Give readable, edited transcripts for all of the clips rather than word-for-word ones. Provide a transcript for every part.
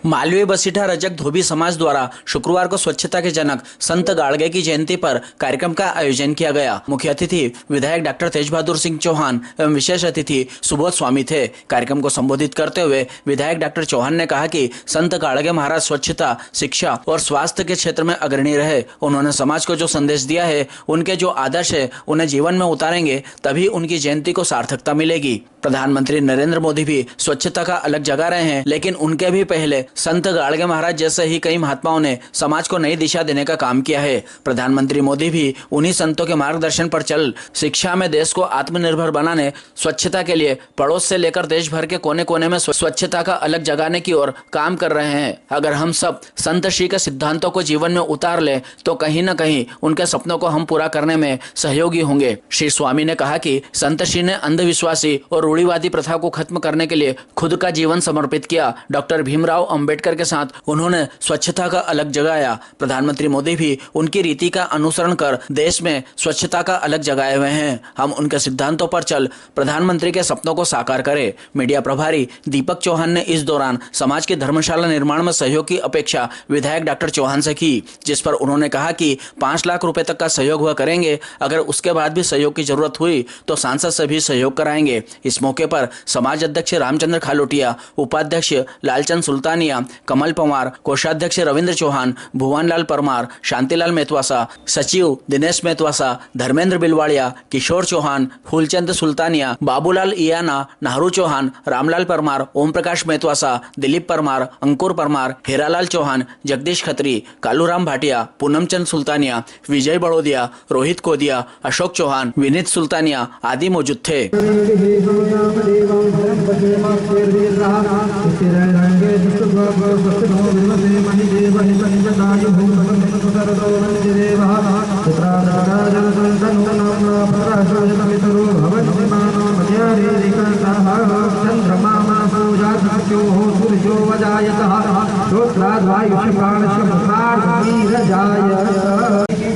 मालवीय बसीठा रजक धोबी समाज द्वारा शुक्रवार को स्वच्छता के जनक संत गाड़गे की जयंती पर कार्यक्रम का आयोजन किया गया। मुख्य अतिथि विधायक डॉक्टर तेज बहादुर सिंह चौहान एवं विशेष अतिथि सुबोध स्वामी थे। कार्यक्रम को संबोधित करते हुए विधायक डॉक्टर चौहान ने कहा कि संत गाड़गे महाराज स्वच्छता, शिक्षा और स्वास्थ्य के क्षेत्र में अग्रणी रहे। उन्होंने समाज को जो संदेश दिया है, उनके जो आदर्श है, उन्हें जीवन में उतारेंगे तभी उनकी जयंती को सार्थकता मिलेगी। प्रधानमंत्री नरेंद्र मोदी भी स्वच्छता का अलग जगा रहे हैं, लेकिन उनके भी पहले संत गाड़गे महाराज जैसे ही कई महात्माओं ने समाज को नई दिशा देने का काम किया है। प्रधानमंत्री मोदी भी उन्हीं संतों के मार्गदर्शन पर चल शिक्षा में देश को आत्मनिर्भर बनाने, स्वच्छता के लिए पड़ोस से लेकर देश भर के कोने कोने में स्वच्छता का अलग जगाने की ओर काम कर रहे हैं। अगर हम सब संत श्री के सिद्धांतों को जीवन में उतार ले तो कहीं न कहीं उनके सपनों को हम पूरा करने में सहयोगी होंगे। श्री स्वामी ने कहा कि संत श्री ने अंधविश्वासी और रूढ़िवादी प्रथा को खत्म करने के लिए खुद का जीवन समर्पित किया। डॉक्टर भीमराव अंबेडकर के साथ उन्होंने स्वच्छता का अलग जगाया। प्रधानमंत्री मोदी भी उनकी रीति का अनुसरण कर देश में स्वच्छता का अलग जगाए हुए हैं। हम उनके सिद्धांतों पर चल प्रधानमंत्री के सपनों को साकार करें। मीडिया प्रभारी दीपक चौहान ने इस दौरान समाज की धर्मशाला निर्माण में सहयोग की अपेक्षा विधायक डॉक्टर चौहान से की, जिस पर उन्होंने कहा कि 5 लाख रुपए तक का सहयोग वह करेंगे। अगर उसके बाद भी सहयोग की जरूरत हुई तो सांसद से भी सहयोग कराएंगे। इस मौके पर समाज अध्यक्ष रामचंद्र खालोटिया, उपाध्यक्ष लालचंद सुल्तानिया, कमल पंवार, कोषाध्यक्ष रविंद्र चौहान, भुवनलाल परमार, शांतिलाल मेहतवासा, सचिव दिनेश मेहतवासा, धर्मेंद्र बिलवाड़िया, किशोर चौहान, फूलचंद सुल्तानिया, बाबूलाल इयाना, नाहरू चौहान, रामलाल परमार, ओम प्रकाश मेहतवासा, दिलीप परमार, अंकुर परमार, हेरालाल चौहान, जगदीश खत्री, कालूराम भाटिया, पूनमचंद सुल्तानिया, विजय बड़ोदिया, रोहित कोदिया, अशोक चौहान, विनीत सुल्तानिया आदि मौजूद थे।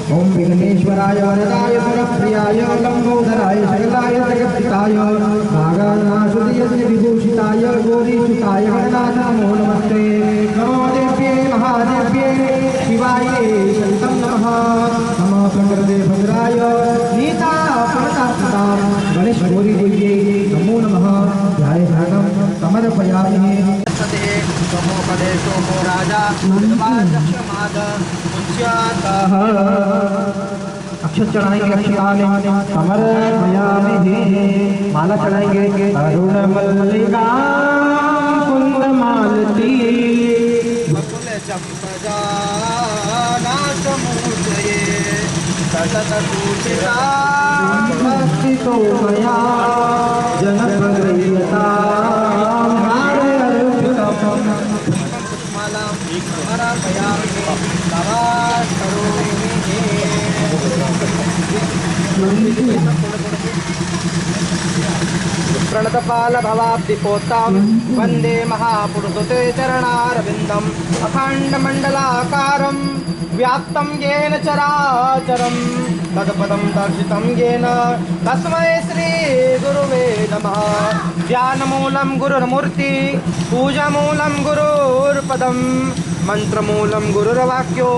ओम विघ्नेश्वराय वरदाय गुणप्रियाय लंबोदराय सकलाय जगत्पिताय नागानाशुदय विभूषिताय गौरीसुताय गणनाथ नमो नमस्ते। नमो देव्ये महादेव्ये शिवाय शक्तं नमः। नमो प्रकृते भद्राय नीता प्रणतात्मतां गणेश गौरी देव्ये नमो नमः। ध्याये भागं समर्पयामि। समोपदेशो मो राजा अक्षत चढ़ाएंगे, अक्षताले समर्पयामि। माला चढ़ाएंगे, अरुण मल्लिका कुंद मालती सतत पूजिता भक्ति तो मया जनप्रियता प्रणतपाल भवाब्धिपोतां वंदे महापुरुषते चरणारविंदम् अखंडमंडलाकारं व्याप्तं येन चराचरं तत्पदं दर्शितं येन तस्मै श्री गुरुवे नमः। ध्यानमूलं गुरुर्मूर्ति, पूजामूलं गुरुर्पदम्, मंत्रमूलं गुरुर्वाक्यो,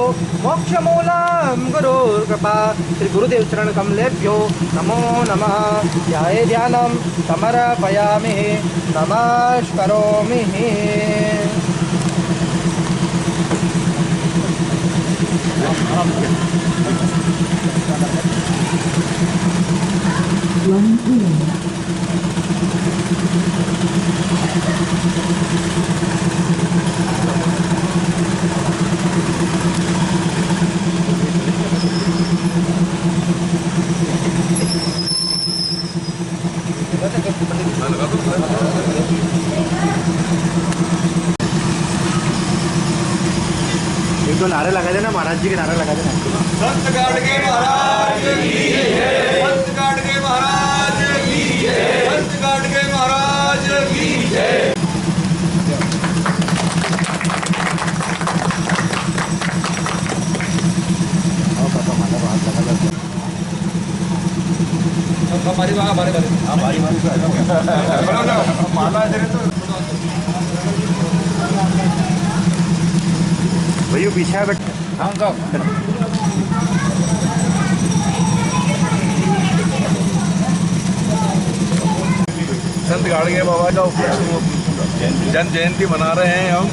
मोक्षमूलं गुरुर्कृपा। श्री गुरुदेव चरण कमलेभ्यो नमो नमः। ध्याये ध्यानं समर्पयामि, नमस्करोमि। एक दो नारे लगा देना, महाराज जी के नारे लगा देना। संत गाड़गे महाराज की जय, संत गाड़गे महाराज की जय, संत गाड़गे महाराज की जय। हमारी बात हमारे बारे में हमारी माला के पीछे है बट हम सब संत गाड़गे बाबा का जन जयंती मना रहे हैं हम,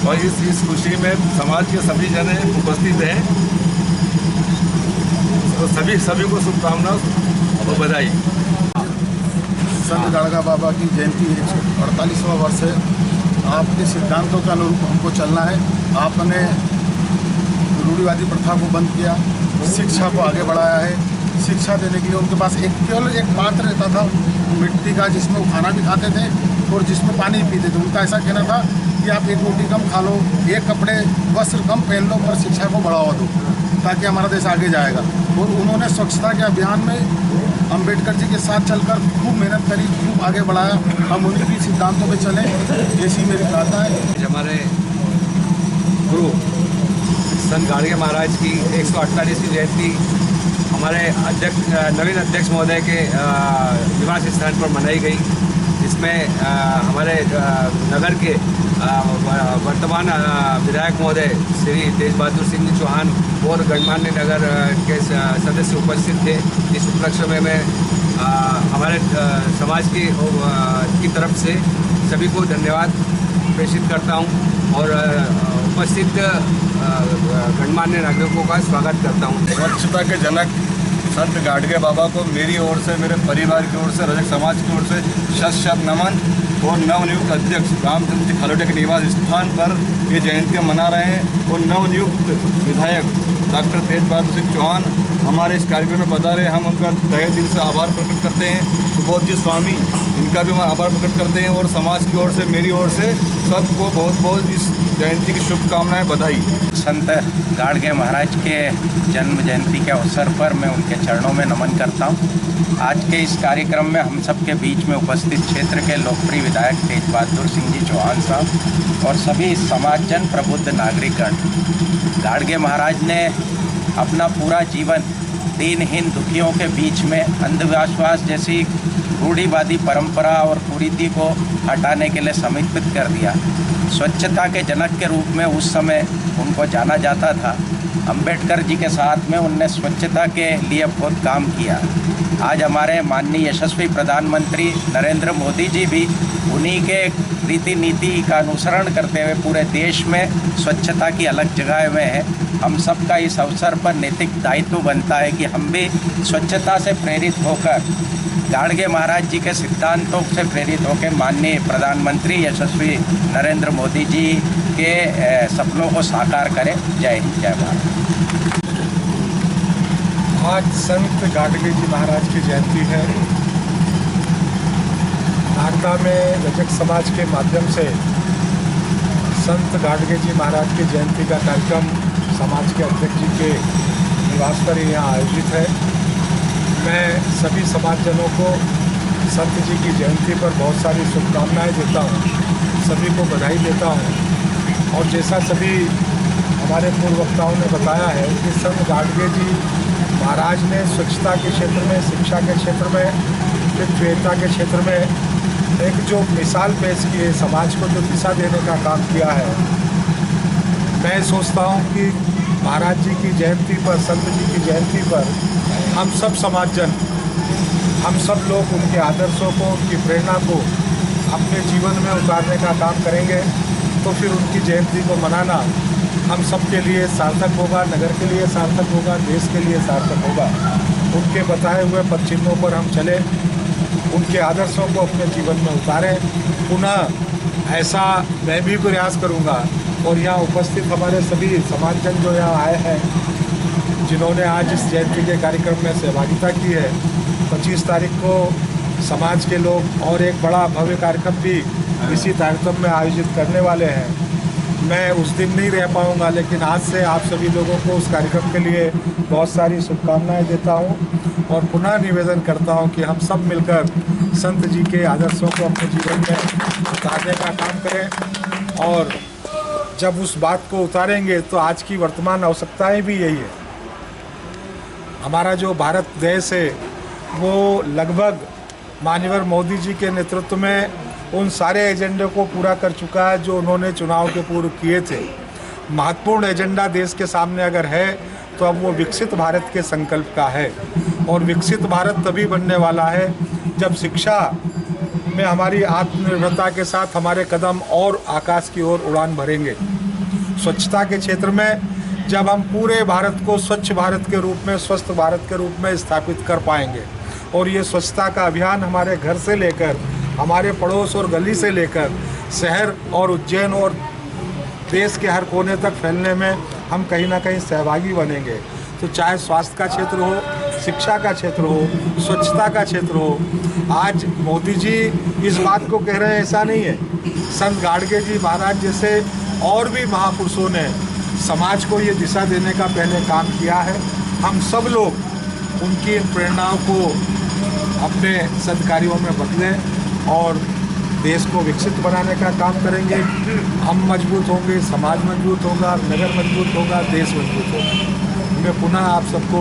और इस खुशी में समाज के सभी जन उपस्थित हैं। तो सभी को शुभकामना और बधाई। संत गाड़गा बाबा की जयंती 148वां वर्ष है। आपके सिद्धांतों के अनुरूप हमको चलना है। आपने रूढ़िवादी प्रथा को बंद किया, शिक्षा को आगे बढ़ाया है। शिक्षा देने के लिए उनके पास केवल एक पात्र रहता था मिट्टी का, जिसमें वो खाना भी खाते थे और जिसमें पानी पीते थे। उनका ऐसा कहना था कि आप एक रोटी कम खा लो, एक कपड़े वस्त्र कम पहन लो, पर शिक्षा को बढ़ावा दो, ताकि हमारा देश आगे जाएगा। और उन्होंने स्वच्छता के अभियान में अंबेडकर जी के साथ चलकर खूब मेहनत करी, खूब आगे बढ़ाया। हम उनकी सिद्धांतों पे चलें, ऐसी मेरी प्रार्थना है। हमारे गुरु संत गाड़गे महाराज की 148वीं जयंती हमारे अध्यक्ष नवीन अध्यक्ष महोदय के निवास स्थान पर मनाई गई, जिसमें हमारे नगर के वर्तमान विधायक महोदय श्री तेज बहादुर सिंह जी चौहान और गणमान्य नगर के सदस्य उपस्थित थे। इस उपलक्ष्य में मैं हमारे समाज की तरफ से सभी को धन्यवाद प्रेषित करता हूं और उपस्थित गणमान्य नागरिकों का स्वागत करता हूं। स्वच्छता के जनक संत गाड़गे बाबा को मेरी ओर से, मेरे परिवार की ओर से, रजक समाज की ओर से शत नमन। और नवनियुक्त अध्यक्ष रामचंद्र जी खालोटे के निवास स्थान पर ये जयंतियाँ मना रहे हैं। और नवनियुक्त विधायक डॉक्टर तेज बहादुर सिंह चौहान हमारे इस कार्यक्रम में बता रहे हैं। हम उनका तहे दिल से आभार प्रकट करते हैं। सुबोध जी स्वामी, इनका भी हम आभार प्रकट करते हैं। और समाज की ओर से, मेरी ओर से सबको बहुत बहुत इस जयंती की शुभकामनाएं, बधाई। संत गाड़गे महाराज के जन्म जयंती के अवसर पर मैं उनके चरणों में नमन करता हूं। आज के इस कार्यक्रम में हम सबके बीच में उपस्थित क्षेत्र के लोकप्रिय विधायक तेज बहादुर सिंह जी चौहान साहब और सभी समाजजन प्रबुद्ध नागरिकगण। गाड़गे महाराज ने अपना पूरा जीवन दीनहीन दुखियों के बीच में अंधविश्वास जैसी रूढ़िवादी परंपरा और कुरीति को हटाने के लिए समर्पित कर दिया। स्वच्छता के जनक के रूप में उस समय उनको जाना जाता था। अंबेडकर जी के साथ में उनने स्वच्छता के लिए बहुत काम किया। आज हमारे माननीय यशस्वी प्रधानमंत्री नरेंद्र मोदी जी भी उन्हीं के रीति नीति का अनुसरण करते हुए पूरे देश में स्वच्छता की अलग जगह में है। हम सबका इस अवसर पर नैतिक दायित्व बनता है कि हम भी स्वच्छता से प्रेरित होकर, गाड़गे महाराज जी के सिद्धांतों से प्रेरित होकर माननीय प्रधानमंत्री यशस्वी नरेंद्र मोदी जी के सपनों को साकार करें। जय हिंद, जय भारत। आज संत गाड़गे जी महाराज की जयंती है। नागदा में रजक समाज के माध्यम से संत गाड़गे जी महाराज की जयंती का कार्यक्रम समाज के अध्यक्ष जी के निवास पर यहाँ आयोजित है। मैं सभी समाजजनों को संत जी की जयंती पर बहुत सारी शुभकामनाएं देता हूँ, सभी को बधाई देता हूँ। और जैसा सभी हमारे पूर्व वक्ताओं ने बताया है कि संत गाड़गे जी महाराज ने स्वच्छता के क्षेत्र में, शिक्षा के क्षेत्र में, विद्वता के क्षेत्र में एक जो मिसाल पेश की है, समाज को जो दिशा देने का काम किया है। मैं सोचता हूँ कि महाराज जी की जयंती पर, संत जी की जयंती पर हम सब समाजजन, हम सब लोग उनके आदर्शों को, उनकी प्रेरणा को अपने जीवन में उतारने का काम करेंगे तो फिर उनकी जयंती को मनाना हम सब के लिए सार्थक होगा, नगर के लिए सार्थक होगा, देश के लिए सार्थक होगा। उनके बताए हुए पद चिन्हों पर हम चलें, उनके आदर्शों को अपने जीवन में उतारें। पुनः ऐसा मैं भी प्रयास करूंगा। और यहाँ उपस्थित हमारे सभी समाजजन जो यहाँ आए हैं, जिन्होंने आज इस जयंती के कार्यक्रम में सहभागिता की है, 25 तारीख को समाज के लोग और एक बड़ा भव्य कार्यक्रम भी इसी कार्यक्रम में आयोजित करने वाले हैं। मैं उस दिन नहीं रह पाऊंगा, लेकिन आज से आप सभी लोगों को उस कार्यक्रम के लिए बहुत सारी शुभकामनाएं देता हूं और पुनः निवेदन करता हूं कि हम सब मिलकर संत जी के आदर्शों को अपने जीवन में उतारने का काम करें। और जब उस बात को उतारेंगे तो आज की वर्तमान आवश्यकताएं भी यही है। हमारा जो भारत देश है वो लगभग माननीय मोदी जी के नेतृत्व में उन सारे एजेंडे को पूरा कर चुका है जो उन्होंने चुनाव के पूर्व किए थे। महत्वपूर्ण एजेंडा देश के सामने अगर है तो अब वो विकसित भारत के संकल्प का है। और विकसित भारत तभी बनने वाला है जब शिक्षा में हमारी आत्मनिर्भरता के साथ हमारे कदम और आकाश की ओर उड़ान भरेंगे। स्वच्छता के क्षेत्र में जब हम पूरे भारत को स्वच्छ भारत के रूप में, स्वस्थ भारत के रूप में स्थापित कर पाएंगे और ये स्वच्छता का अभियान हमारे घर से लेकर, हमारे पड़ोस और गली से लेकर शहर और उज्जैन और देश के हर कोने तक फैलने में हम कहीं ना कहीं सहभागी बनेंगे। तो चाहे स्वास्थ्य का क्षेत्र हो, शिक्षा का क्षेत्र हो, स्वच्छता का क्षेत्र हो, आज मोदी जी इस बात को कह रहे हैं ऐसा नहीं है। संत गाडगे जी महाराज जैसे और भी महापुरुषों ने समाज को ये दिशा देने का पहले काम किया है। हम सब लोग उनकी इन प्रेरणाओं को अपने सत्कार्यों में बदलें और देश को विकसित बनाने का काम करेंगे। हम मजबूत होंगे, समाज मजबूत होगा, नगर मजबूत होगा, देश मजबूत होगा। मैं पुनः आप सबको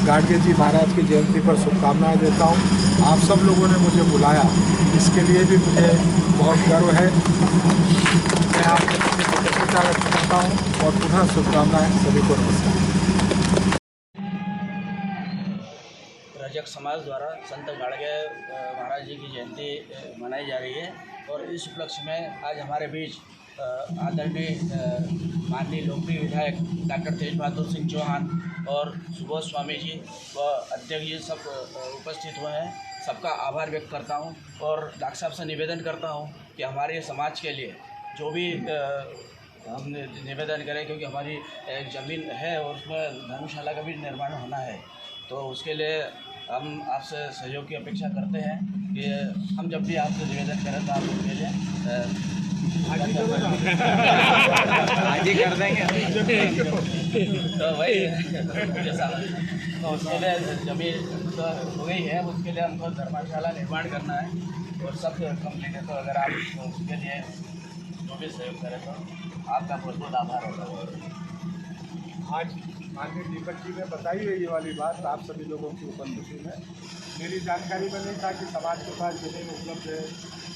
गाडगे जी महाराज की जयंती पर शुभकामनाएं देता हूं। आप सब लोगों ने मुझे बुलाया, इसके लिए भी मुझे बहुत गर्व है। मैं आप सबकी कृतज्ञता व्यक्त करता हूं और पुनः शुभकामनाएं सभी को। नमस्कार। रजक समाज द्वारा संत गाडगे महाराज जी की जयंती मनाई जा रही है और इस उपलक्ष्य में आज हमारे बीच आदरणीय माननीय लोकप्रिय विधायक डॉक्टर तेज बहादुर सिंह चौहान और सुबोध स्वामी जी व अध्यक्ष जी सब उपस्थित हुए हैं। सबका आभार व्यक्त करता हूं और डॉक्टर साहब से निवेदन करता हूं कि हमारे समाज के लिए जो भी हम निवेदन करें, क्योंकि हमारी एक ज़मीन है और उसमें धर्मशाला का भी निर्माण होना है, तो उसके लिए हम आपसे सहयोग की अपेक्षा करते हैं कि हम जब भी आपसे निवेदन करें तो आप उसके लिए आज ही कर देंगे। तो वही जैसा तो उसके लिए ज़मीन तो हो गई है, उसके लिए हमको धर्मशाला निर्माण करना है और सब कंप्लीट है। तो अगर आप उसके लिए जो भी सहयोग करें तो आपका बहुत बहुत आभार होगा। आज माननीय दीपक जी ने बताई है ये वाली बात आप सभी लोगों की उपस्थिति में। मेरी जानकारी में नहीं था कि समाज के पास ज़मीन उपलब्ध है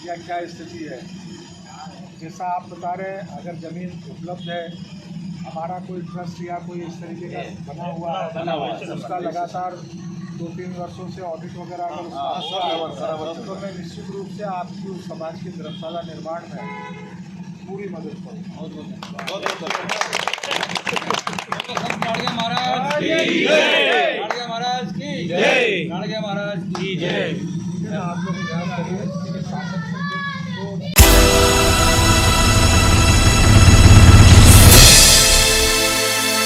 या क्या स्थिति है। जैसा आप बता रहे हैं, अगर ज़मीन उपलब्ध है, हमारा कोई ट्रस्ट या कोई इस तरीके का बना हुआ है, उसका लगातार 2-3 वर्षों से ऑडिट वगैरह अगर उसका हो रहा है तो मैं निश्चित रूप से आपकी उस समाज के धर्मशाला निर्माण में पूरी मदद करूँगा। गाडगे महाराज की जय। गाडगे महाराज की जय। गाडगे महाराज की जय। आप लोग ध्यान करिए।